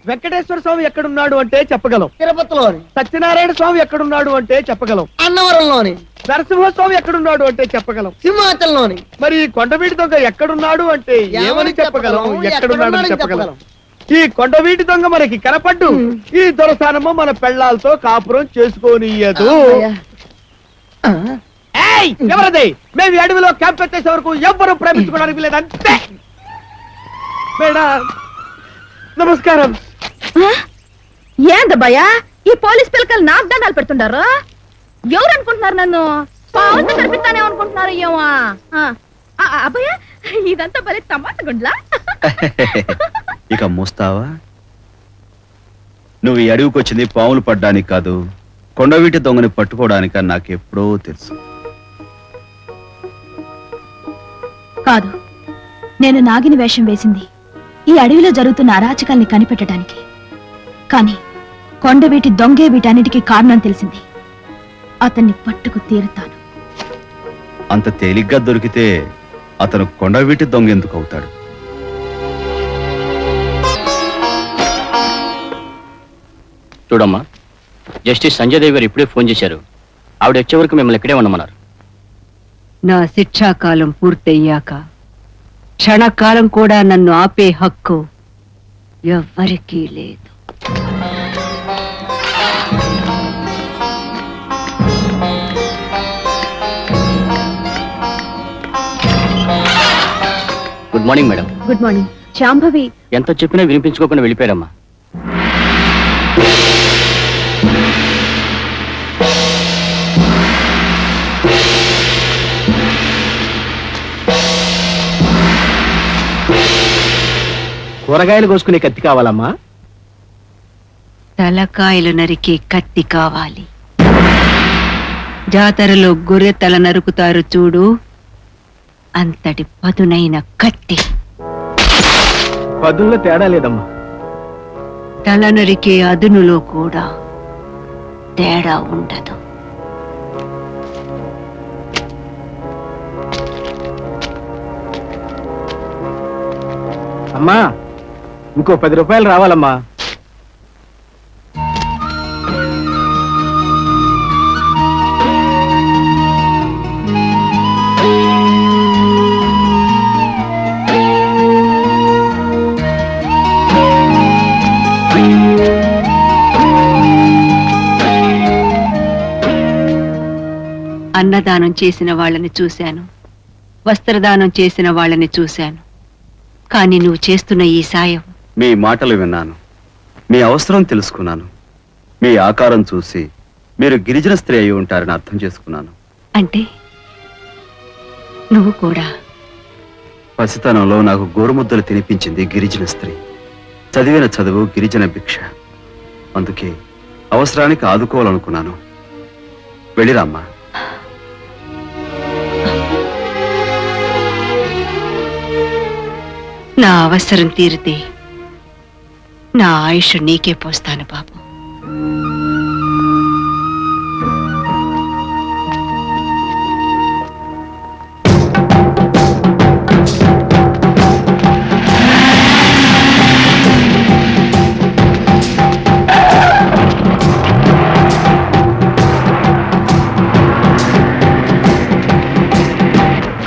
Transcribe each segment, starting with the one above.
వెంకటేశ్వర స్వామి ఎక్కడున్నాడు అంటే చెప్పగలం. తిరుపతిలోని. సత్యనారాయణ స్వామి ఎక్కడున్నాడు అంటే చెప్పగలం. అన్నవరంలోని. నరసింహస్వామి ఎక్కడున్నాడు అంటే చెప్పగలం. సింహాచలంలోని. మరి కొండవీటి దొంగ ఎక్కడున్నాడు అంటే ఏమని చెప్పగలం? ఎక్కడున్నాడు చెప్పగలం. ఈ కొండవీటి దొంగ మనకి కనపడ్డు. ఈ దొరసానమ్మ మన పెళ్ళాలతో కాపురం చేసుకోనియదు. ఎవరది? మేము ఈ అడవిలో క్యాంప్ పెట్టేసే వరకు ఎవ్వరూ ప్రేమించుకోవడానికి లేదంతే. మేడం నమస్కారం. ఏందబ్బయ్యా ఈ పోలీస్ పిల్లకలు నాకు దండాలు పెడుతుండారు? ఎవరు అనుకుంటున్నారు నన్ను? పావుతో కనిపిస్తానే అనుకుంటున్నారు. ఏమో అబ్బయ్యా ఇదంతా భలే టమాటా గుండ్లా. ఇక మూస్తావా? నువ్వు ఈ అడవికి వచ్చింది పాములు పడ్డానికి కాదు, కొండవీటి దొంగని పట్టుకోవడానిక నాకెప్పుడో తెలుసు. కాదు, నేను నాగిని వేషం వేసింది ఈ అడవిలో జరుగుతున్న అరాచకాల్ని కనిపెట్టడానికి. కానీ కొండవీటి దొంగే వీటన్నిటికీ కారణం తెలిసింది. అతన్ని పట్టుకు తీరుతాను. అంత తేలిగ్గా దొరికితే అతను కొండవీటి దొంగ ఎందుకు అవుతాడు? చూడమ్మా, జస్టిస్ సంజయ్ దేవ్ గారు ఇప్పుడే ఫోన్ చేశారు. ఆవిడ వచ్చే వరకు మిమ్మల్ని ఇక్కడే ఉండమన్నారు. నా శిక్షాకాలం పూర్తయ్యాక క్షణకాలం కూడా నన్ను ఆపే హక్కు ఎవ్వరికీ లేదు. Good morning madam. Good morning. Shambhavi ఎంత చెప్పినా వినిపించుకోకుండా వెళ్ళిపోయారమ్మా. కూరగాయలు కోసుకునే కత్తి కావాలమ్మా? తలకాయలు నరికే కత్తి కావాలి. జాతరలో గొర్రె తల నరుకుతారు చూడు, అంతటి పదునైన కత్తి. పదుల్లో తేడా లేదమ్మా. తల నరికే అదునులో కూడా తేడా ఉండదు. అమ్మా ఇంకో 10 రూపాయలు రావాలమ్మా. అన్నదానం చేసిన వాళ్ళని చూశాను, వస్త్రదానం చేసిన వాళ్ళని చూశాను. కానీ నువ్వు చేస్తున్న ఈ సాయం. మీ మాటలు విన్నాను, మీ అవసరం తెలుసుకున్నాను, మీ ఆకారం చూసి మీరు గిరిజన స్త్రీ అయి ఉంటారని అర్థం చేసుకున్నాను. అంటే నువ్వు కూడా? పసితనంలో నాకు గోరుముద్దలు తినిపించింది గిరిజన స్త్రీ. చదివిన చదువు గిరిజన భిక్ష. అందుకే అవసరానికి ఆదుకోవాలనుకున్నాను. వెళ్ళిరామ్మా. నా అవసరం తీరితే నా ఆయుష్ నీకే పోస్తాను బాబు.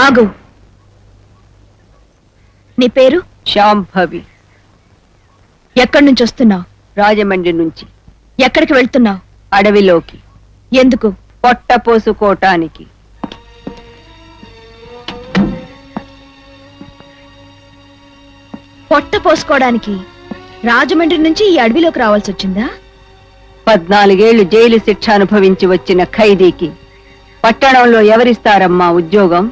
ఆగు. నీ పేరు? శాంభవి. ఎక్కడి నుంచి వస్తున్నావు? రాజమండ్రి నుంచి. ఎక్కడికి వెళ్తున్నావు? అడవిలోకి. ఎందుకు? పొట్ట పోసుకోటానికి. పొట్ట పోసుకోవడానికి రాజమండ్రి నుంచి ఈ అడవిలోకి రావాల్సి వచ్చిందా? 14 ఏళ్లు జైలు శిక్ష అనుభవించి వచ్చిన ఖైదీకి పట్టణంలో ఎవరిస్తారమ్మా ఉద్యోగం?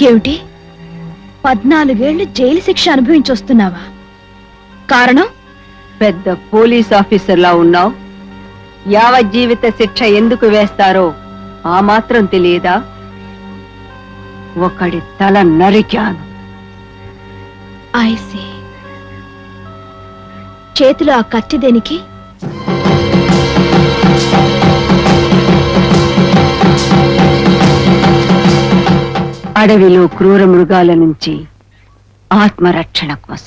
ఏమిటి, 14 ఏళ్లు జైలు శిక్ష అనుభవించి వస్తున్నావా? కారణం? పెద్ద పోలీస్ ఆఫీసర్లా ఉన్నావు. యావజ్జీవిత శిక్ష ఎందుకు వేస్తారో ఆ మాత్రం తెలియదా? ఒకడి తల నరికాను. ఐసీ. చేతిలో ఆ కత్తి దేనికి? అడవిలో క్రూర మృగాల నుంచి ఆత్మరక్షణ కోసం.